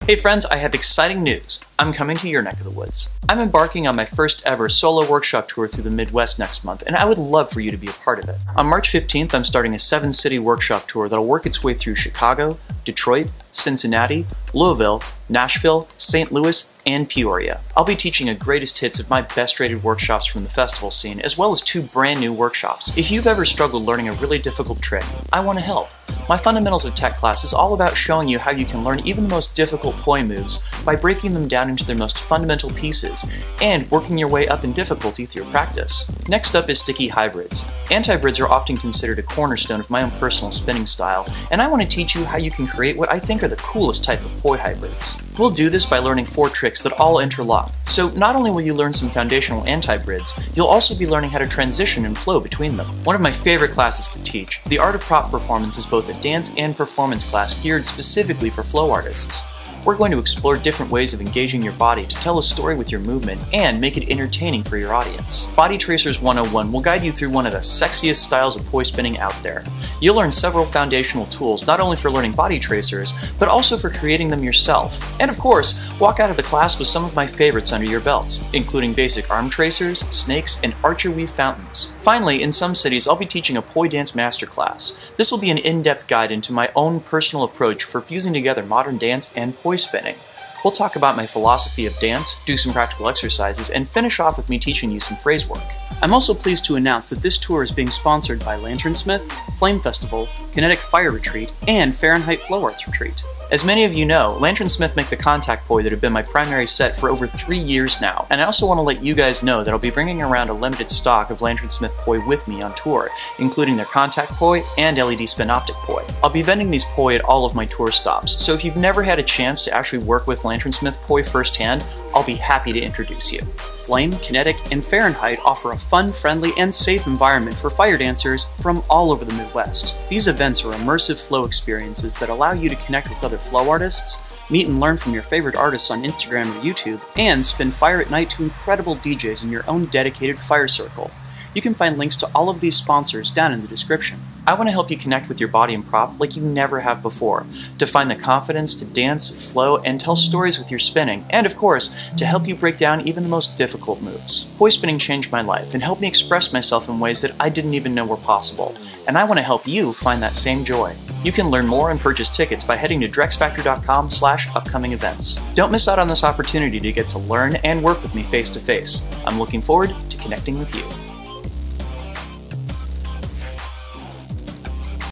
Hey friends, I have exciting news. I'm coming to your neck of the woods. I'm embarking on my first ever solo workshop tour through the Midwest next month, and I would love for you to be a part of it. On March 15th, I'm starting a 7-city workshop tour that'll work its way through Chicago, Detroit, Cincinnati, Louisville, Nashville, St. Louis, and Peoria. I'll be teaching a greatest hits of my best rated workshops from the festival scene, as well as 2 brand new workshops. If you've ever struggled learning a really difficult trick, I want to help. My Fundamentals of Tech class is all about showing you how you can learn even the most difficult poi moves by breaking them down into their most fundamental pieces and working your way up in difficulty through practice. Next up is sticky hybrids. Anti-hybrids are often considered a cornerstone of my own personal spinning style, and I want to teach you how you can create what I think are the coolest type of poi hybrids. We'll do this by learning 4 tricks that all interlock. So not only will you learn some foundational anti-hybrids, you'll also be learning how to transition and flow between them. One of my favorite classes to teach, the Art of Prop Performance, is both a dance and performance class geared specifically for flow artists. We're going to explore different ways of engaging your body to tell a story with your movement and make it entertaining for your audience. Body Tracers 101 will guide you through one of the sexiest styles of poi spinning out there. You'll learn several foundational tools not only for learning body tracers, but also for creating them yourself. And of course, walk out of the class with some of my favorites under your belt, including basic arm tracers, snakes, and archer weave fountains. Finally, in some cities, I'll be teaching a poi dance masterclass. This will be an in-depth guide into my own personal approach for fusing together modern dance and poi spinning. We'll talk about my philosophy of dance, do some practical exercises, and finish off with me teaching you some phrase work. I'm also pleased to announce that this tour is being sponsored by Lanternsmith, Flame Festival, Kinetic Fire Retreat, and Fahrenheit Flow Arts Retreat. As many of you know, Lanternsmith make the contact poi that have been my primary set for over 3 years now, and I also want to let you guys know that I'll be bringing around a limited stock of Lanternsmith poi with me on tour, including their contact poi and LED spinoptic poi. I'll be vending these poi at all of my tour stops, so if you've never had a chance to actually work with Lanternsmith poi firsthand, I'll be happy to introduce you. Flame, Kinetic, and Fahrenheit offer a fun, friendly, and safe environment for fire dancers from all over the Midwest. These events are immersive flow experiences that allow you to connect with other flow artists, meet and learn from your favorite artists on Instagram or YouTube, and spin fire at night to incredible DJs in your own dedicated fire circle. You can find links to all of these sponsors down in the description. I want to help you connect with your body and prop like you never have before, to find the confidence to dance, flow, and tell stories with your spinning, and of course, to help you break down even the most difficult moves. Poi spinning changed my life and helped me express myself in ways that I didn't even know were possible, and I want to help you find that same joy. You can learn more and purchase tickets by heading to DrexFactor.com/upcoming events. Don't miss out on this opportunity to get to learn and work with me face to face. I'm looking forward to connecting with you.